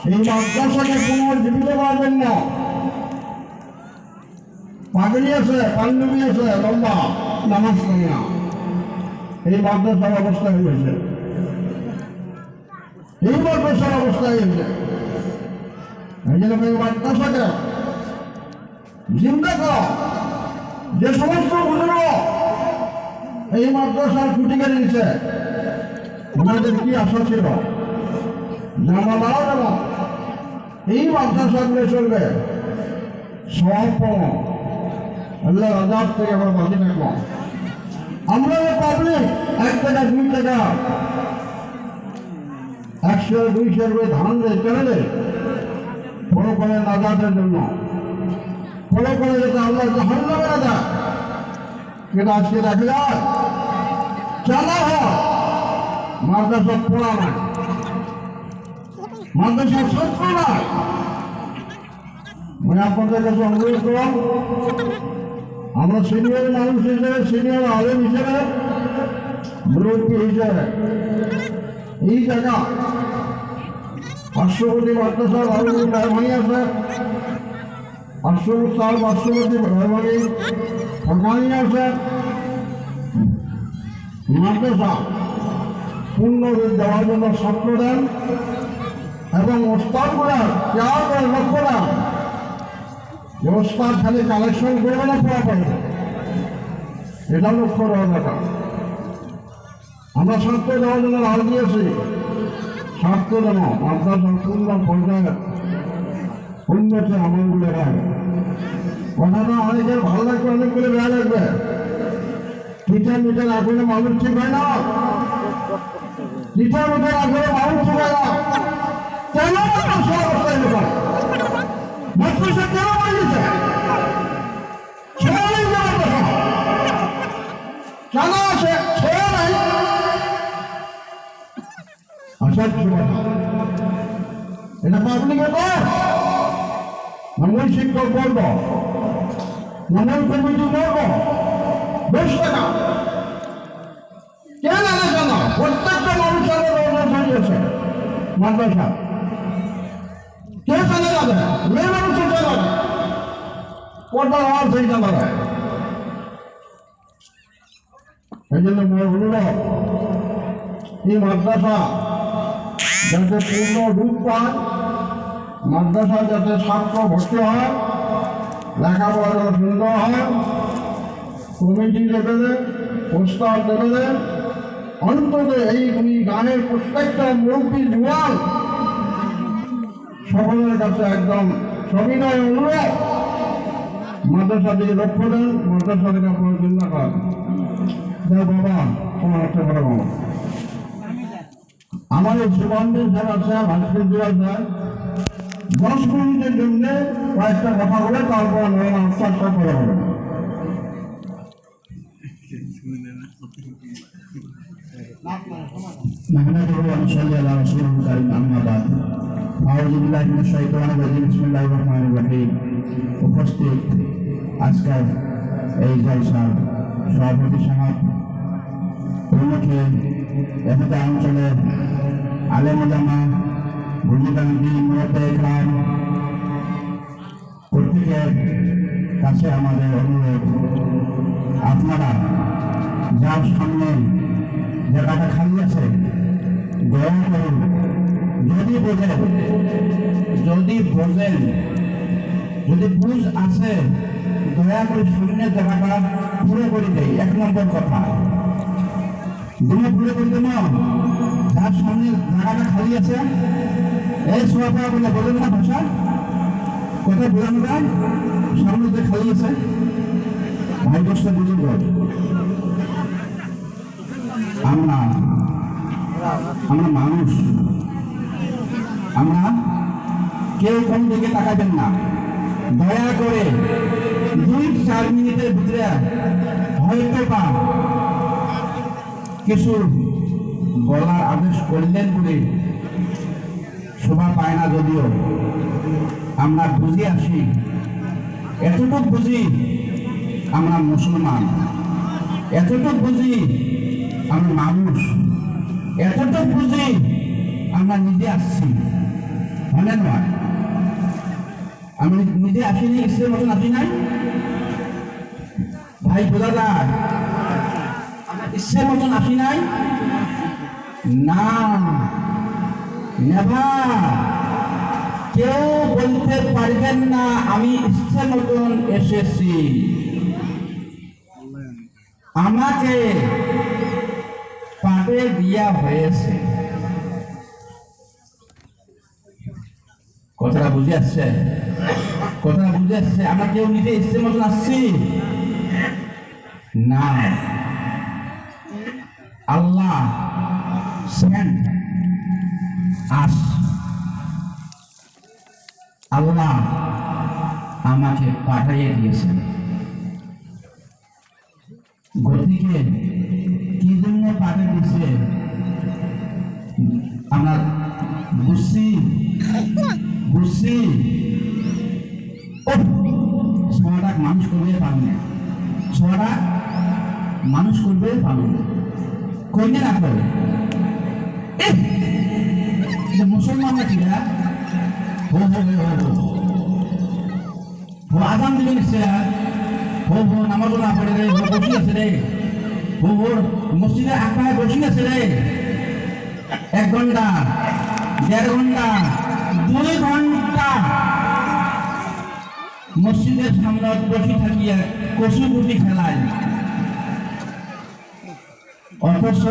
এই মাদ্রাসাকে পুনর্জীবিত করার জন্য পাগড়ি আছে, পাঞ্জাবি আছে, লম্বা নামাজ পড়ে না, এই মাদ্রাসার অবস্থা হয়েছে, এই মাদ্রাসার অবস্থা হয়েছে। এই জন্য এই মাদ্রাসাকে জিন্দা করা, যে সমস্ত বুজুর্গ এই মাদ্রাসার খুঁটি কেড়ে নিচ্ছে, ওনাদের কি আশা ছিল? জামালাও যেমন এই মাদ্রাসাগুলো চলবে, সব আল্লাহ আজাদ থেকে আমরা বাঁচি থাকবো। আমরা পাবলিক 1 টাকা 2 টাকা 100 200 করে ধান দেয়, কেন দেয়? ফলো করে নাজাতের জন্য, ফলো করে যাতে আল্লাহ জাহান্নামে না যায়। কিন্তু আজকে দেখা যায় চালা হয় মাদ্রাসা পড়া নাই, মাদ্রাসার ছাত্র নাই। মানে আপনাদের কাছে অনুরোধ করলাম, আমরা সিনিয়র মানুষ হিসেবে, সিনিয়র আলেম হিসেবে, মুরব্বী হিসেবে এই জায়গা পার্শ্ববর্তী মাদ্রাসার আলমী মেহমানি আছে, পার্শ্ববর্তী মেহমানি সরকারি আছে, মাদ্রাসা পূর্ণ রূপ দেওয়ার জন্য ছাত্র দেন এবং ওস্তাদগুলা কেয়ার করে লক্ষ্য দেন যে ওস্তাদ খালি কালেকশন করবে না, পড়া পারবে, এটা লক্ষ্য দেওয়া দরকার। আমরা ছাত্র দেওয়ার জন্য রাজ দিয়েছি, ছাত্র যেন মাদ্রাসার পূর্ণ পর্যায়ে উন্নতি আমলগুলো হয়। কথাটা অনেকের ভালো লাগবে, অনেকগুলো বেড়া লাগবে। টিচার মিটার আসলে মানুষ ঠিক হয় না, টিচার মিটার আসলে মানুষ ঠিক হয় না। কেন অবস্থায় ব্যাপার মাদ্রাসা কেন বানিয়েছে? কেন আছে ছেড়ে নাই? আসার এটা পাবলিকের কর, মূল শিক্ষক বলব, মূল কমিটি বলব, বেশ টাকা কেন আলাদা না? প্রত্যেকটা মানুষের হয়েছে মাদ্রাসা, কে চলে যাবে? মেয়ে মানুষের চলে যাবে, পর্দার আওয়াজ হয়ে যাবে। এই জন্য অনুরোধ, এই মাদ্রাসা যাতে পূর্ণ রূপ পায়, মাদ্রাসা যাতে ছাত্র ভর্তি হয়, লেখাপড়া সুন্দর হয়, কমিটি লেভেলে, প্রস্তাব লেভেলে, অন্তত এই গানের প্রত্যেকটা মুরব্বী জুয়ান সকলের কাছে একদম সবিনয় অনুরোধ, মাদ্রাসা দিকে লক্ষ্য দেন, মাদ্রাসা থেকে আপনার চিন্তা করেন। বাবা তোমার হচ্ছে বড় বাবা, আমার এই সুগন্ধের যারা আছে, ভাস্কর দেওয়া যায় 10 মিনিটের জন্য কয়েকটা কথা বলে তারপর নয় আনসার সব করা হবে। উপস্থিত আজকের এই জলসার সভাপতি সাহেব, উন্নতি এলাকা অঞ্চলের আলেম ওলামা, বুঝিবান্ধি, মুরব্বী ইকরাম, প্রত্যেকের কাছে আমাদের অনুরোধ, আপনারা যার সামনে জায়গাটা খালি আছে দয়া করুন, যদি বোঝেন যদি বুঝ আছে দয়া করে শরীরের জায়গাটা পুরো করে দেয়। 1 নম্বর কথা, দুটো পুরো করে দেব, যার সামনে জায়গাটা খালি আছে এই সোয়াপা বলে বলেন না ভাষা, কোথায় বোঝানো যায়? সামনে যে খালি আছে ভাই দশটা বুঝুন। আমরা মানুষ, আমরা কেউ কোন দিকে তাকাবেন না, দয়া করে 2-4 মিনিটের ভিতরে হয়তো বা কিছু বলার আদেশ করলেন বলে শোভা পায় না, যদিও আমরা বুঝে আসি, এতটুকু বুঝি আমরা মুসলমান, এতটুকু বুঝি আমরা মানুষ, এতটুকু বুঝি আমরা নিজে আসছি। হলে নয় আমি নিজে আসিনি ইসের মতন আসি নাই ভাই বোঝা যায় আমরা ইসের মতন আসি নাই না নেভার কেউ বলতে পারবেন না আমি ইচ্ছা মতন এসেছি আমাকে পাবে দিয়া হয়েছে কথাটা বুঝে আসছে কথাটা বুঝে আসছে আমরা কেউ নিজে ইচ্ছে মতন আসছি না আল্লাহ সেন্ড আস আল্লাহ আমাকে পাঠিয়ে দিয়েছেন গতিকে কি জন্য পাঠিয়ে দিয়েছে আমরা বুঝছি বুঝছি ছটা মানুষ করবে পারবে না ছটা মানুষ করবে পারবে না কইনে না করে মুসলমান না কিরা আজান দিবে নিশ্চয় নামাজও না পড়ে রে বসি আছে রে মসজিদে আকায় বসি আছে রে 1 ঘন্টা 1.5 ঘন্টা 2 ঘন্টা মসজিদের সামনে বসে থাকিয়া কচুগুটি খেলায় অথচ